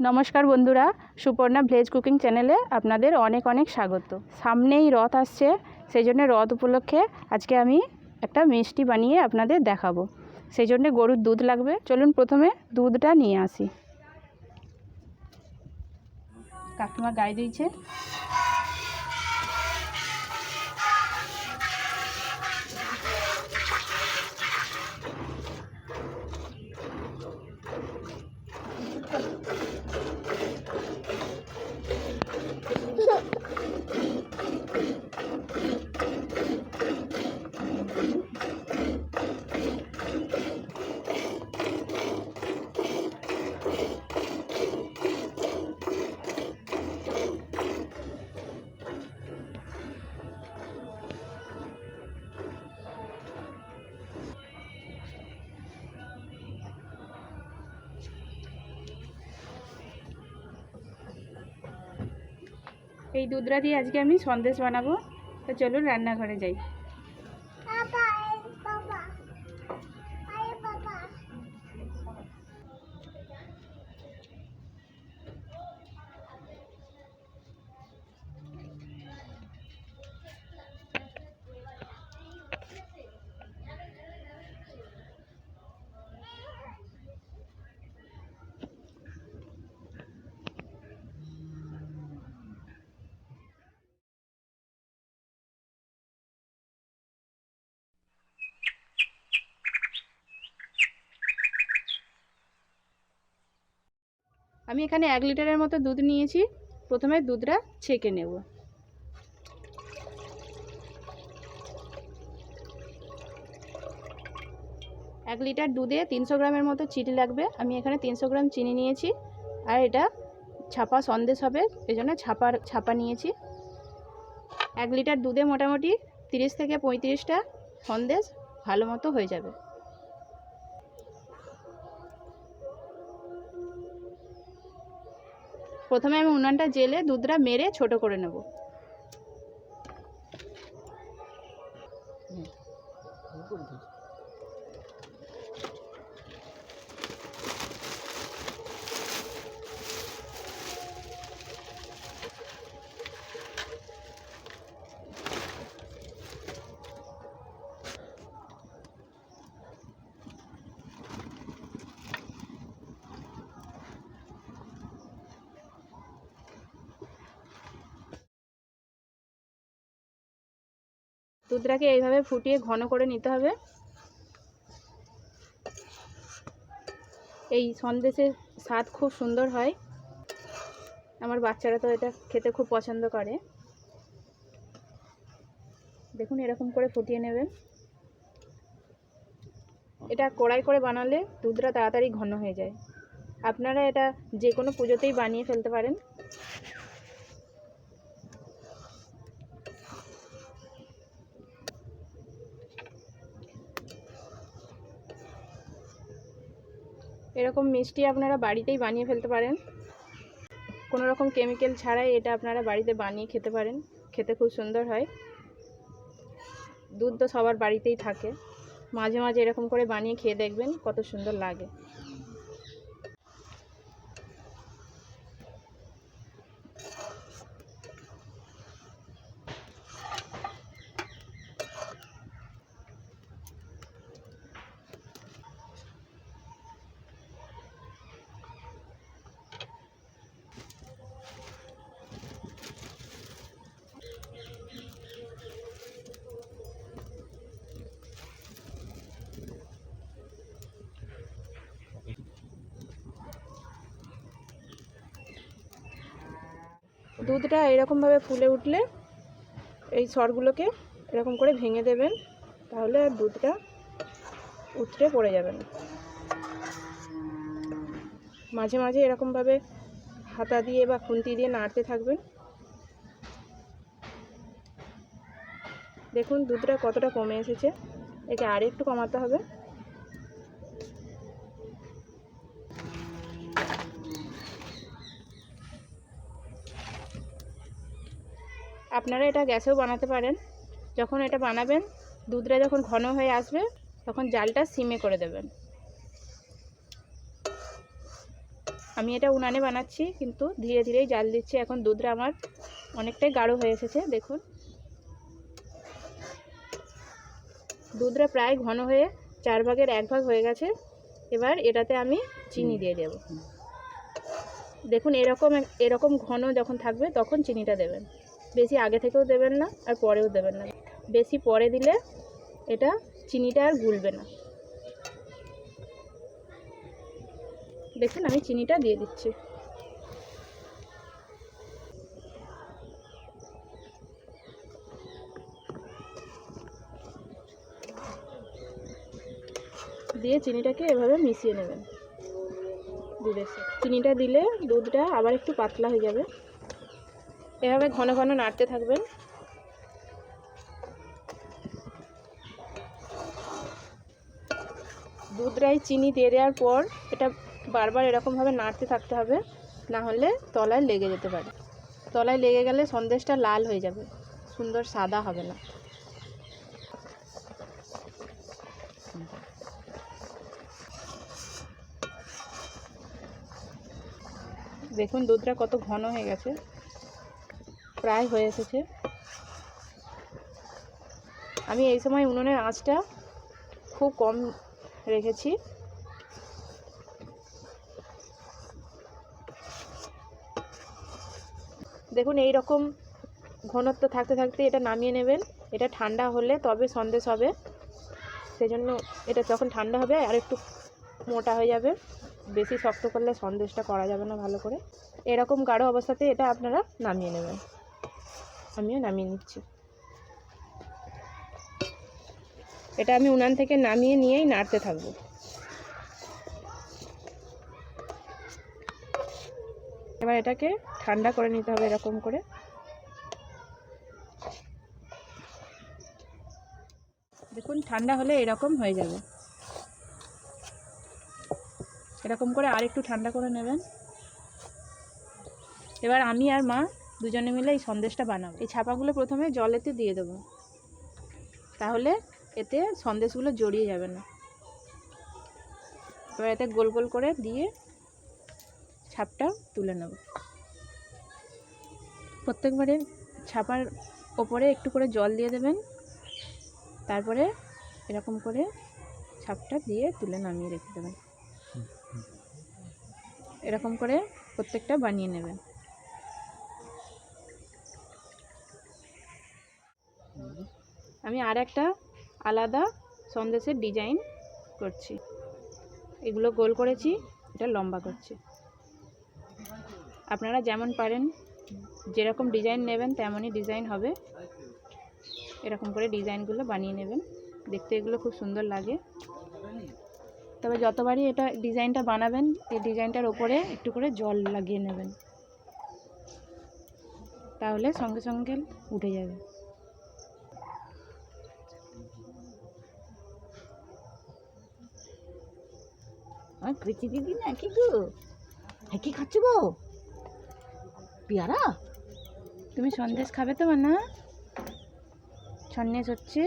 नमस्कार बंधुरा सुपर्णा भेज कुकिंग चैनेले आपनादेर अनेक अनेक स्वागत। सामनेई रथ आसछे सेइजन्य रथ उपलक्षे आज के आमी एकटा मिष्टि बानिये आपनादेर देखाबो। सेइजन्य गरुर दूध लागबे। चलुन प्रथमे दूधटा निये आसि। काकिमा गाय दिয়েছে। এই দুধটা দিয়ে আজকে আমি সন্দেশ বানাবো। তো চলুন রান্নাঘরে যাই। আমি এখানে 1 লিটারের মতো দুধ নিয়েছি। প্রথমে দুধটা ছেঁকে নেব। এক লিটার দুধে 300 গ্রামের মতো চিনি লাগবে। আমি এখানে 300 গ্রাম চিনি নিয়েছি। আর এটা ছাপা সন্দেশ হবে, এজন্য ছাপা নিয়েছি। 1 লিটার দুধে মোটামুটি 30 থেকে 35টা সন্দেশ ভালো মতো হয়ে যাবে। প্রথমে আমি উনানটা জেলে দুধটা মেরে ছোট করে নেব। দুধটাকে এইভাবে ফুটিয়ে ঘন করে নিতে হবে। এই সন্দেশের স্বাদ খুব সুন্দর হয়। আমার বাচ্চারা তো এটা খেতে খুব পছন্দ করে। দেখুন এরকম করে ফুটিয়ে নেবেন। এটা কড়াই করে বানালে দুধটা তাড়াতাড়ি ঘন হয়ে যায়। আপনারা এটা যে কোনো পুজোতেই বানিয়ে ফেলতে পারেন। এরকম মিষ্টি আপনারা বাড়িতেই বানিয়ে ফেলতে পারেন। কোনো রকম কেমিক্যাল ছাড়াই এটা আপনারা বাড়িতে বানিয়ে খেতে পারেন। খেতে খুব সুন্দর হয়। দুধ তো সবার বাড়িতেই থাকে। মাঝে মাঝে এরকম করে বানিয়ে খেয়ে দেখবেন কত সুন্দর লাগে। দুধটা এরকমভাবে ফুলে উঠলে এই সরগুলোকে এরকম করে ভেঙে দেবেন, তাহলে দুধটা উতরে পড়ে যাবে না। মাঝে মাঝে এরকমভাবে হাতা দিয়ে বা খুন্তি দিয়ে নাড়তে থাকবেন। দেখুন দুধটা কতটা কমে এসেছে। একে আর একটু কমাতে হবে। আপনারা এটা গ্যাসেও বানাতে পারেন। যখন এটা বানাবেন দুধটা যখন ঘন হয়ে আসবে তখন জালটা সিমে করে দেবেন। আমি এটা উনানে বানাচ্ছি, কিন্তু ধীরে ধীরেই জাল দিচ্ছি। এখন দুধটা আমার অনেকটাই গাঢ় হয়ে এসেছে। দেখুন দুধটা প্রায় ঘন হয়ে 4 ভাগের 1 ভাগ হয়ে গেছে। এবার এটাতে আমি চিনি দিয়ে দেব। দেখুন এরকম ঘন যখন থাকবে তখন চিনিটা দেবেন। বেশি আগে থেকেও দেবেন না আর পরেও দেবেন না। বেশি পরে দিলে এটা চিনিটা আর গুলবে না। দেখুন আমি চিনিটা দিয়ে দিচ্ছি। দিয়ে চিনিটাকে এভাবে মিশিয়ে নেবেন দুধের সাথে। চিনিটা দিলে দুধটা আবার একটু পাতলা হয়ে যাবে। এভাবে ঘন ঘন নাড়তে থাকবেন। দুধটায় চিনি দিয়ে দেওয়ার পর এটা বারবার এরকমভাবে নাড়তে থাকতে হবে, না হলে তলায় লেগে যেতে পারে। তলায় লেগে গেলে সন্দেশটা লাল হয়ে যাবে, সুন্দর সাদা হবে না। দেখুন দুধটা কত ঘন হয়ে গেছে, প্রায় হয়ে এসেছে। আমি এই সময় উনুনের আঁচটা খুব কম রেখেছি। দেখুন এই রকম ঘনত্ব থাকতে থাকতে এটা নামিয়ে নেবেন। এটা ঠান্ডা হলে তবে সন্দেশ হবে, সেজন্য এটা যখন ঠান্ডা হবে আর একটু মোটা হয়ে যাবে। বেশি শক্ত করলে সন্দেশটা করা যাবে না ভালো করে। এরকম গাঢ় অবস্থাতে এটা আপনারা নামিয়ে নেবেন। আমিও নামিয়ে নিচ্ছি। এটা আমি উনান থেকে নামিয়ে নিয়েই নাড়তে থাকবো। এবার এটাকে ঠান্ডা করে নিতে হবে এরকম করে। দেখুন ঠান্ডা হলে এরকম হয়ে যাবে। এরকম করে আর একটু ঠান্ডা করে নেবেন। এবার আমি আর মা দুজনে মিলে এই সন্দেশটা বানাবো। এই ছাপাগুলো প্রথমে জলেতে দিয়ে দেবো, তাহলে এতে সন্দেশগুলো জড়িয়ে যাবে না। এবার এতে গোল গোল করে দিয়ে ছাপটা তুলে নেব। প্রত্যেকবারে ছাপার ওপরে একটু করে জল দিয়ে দেবেন, তারপরে এরকম করে ছাপটা দিয়ে তুলে নামিয়ে রেখে দেবেন। এরকম করে প্রত্যেকটা বানিয়ে নেবেন। আমি আর একটা আলাদা সন্দেশের ডিজাইন করছি। এগুলো গোল করেছি, এটা লম্বা করছি। আপনারা যেমন পারেন যেরকম ডিজাইন নেবেন তেমনই ডিজাইন হবে। এরকম করে ডিজাইনগুলো বানিয়ে নেবেন। দেখতে এগুলো খুব সুন্দর লাগে। তবে যতবারই এটা ডিজাইনটা বানাবেন এই ডিজাইনটার ওপরে একটু করে জল লাগিয়ে নেবেন, তাহলে সঙ্গে সঙ্গে উঠে যাবে। আমার প্রীতি দিদি না কি গো, কি খাচ্ছ গো? পেয়ারা? তুমি সন্দেশ খাবে তো না? সন্দেশ হচ্ছে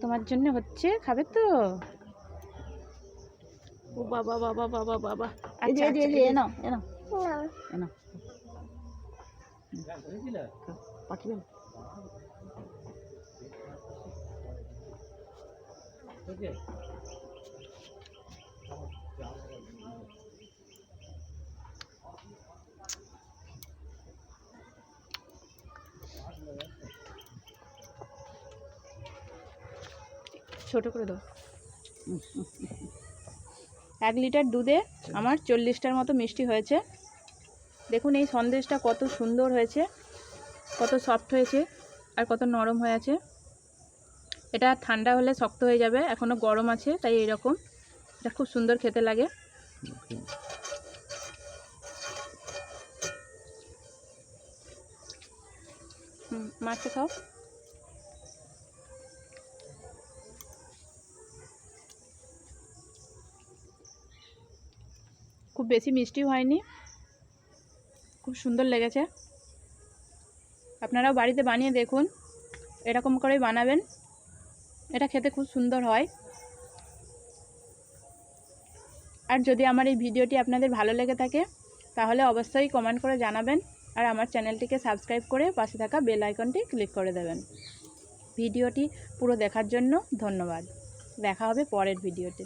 তোমার জন্য, হচ্ছে খাবে তো? ও বাবা বাবা বাবা বাবা। আচ্ছা এনো এনো এনো পাখি বল। ছোট করে দাও। 1 লিটার দুধে আমার 40টার মতো মিষ্টি হয়েছে। দেখুন এই সন্দেশটা কত সুন্দর হয়েছে, কত সফট হয়েছে আর কত নরম হয়ে আছে। এটা ঠান্ডা হলে শক্ত হয়ে যাবে, এখনও গরম আছে তাই এরকম। এটা খুব সুন্দর খেতে লাগে। মাছটা খাও। খুব বেশি মিষ্টি হয়নি, খুব সুন্দর লেগেছে। আপনারাও বাড়িতে বানিয়ে দেখুন, এরকম করেই বানাবেন। এটা খেতে খুব সুন্দর হয়। আর যদি আমার এই ভিডিওটি আপনাদের ভালো লেগে থাকে তাহলে অবশ্যই কমেন্ট করে জানাবেন আর আমার চ্যানেলটিকে সাবস্ক্রাইব করে পাশে থাকা বেল আইকনটি ক্লিক করে দেবেন। ভিডিওটি পুরো দেখার জন্য ধন্যবাদ। দেখা হবে পরের ভিডিওতে।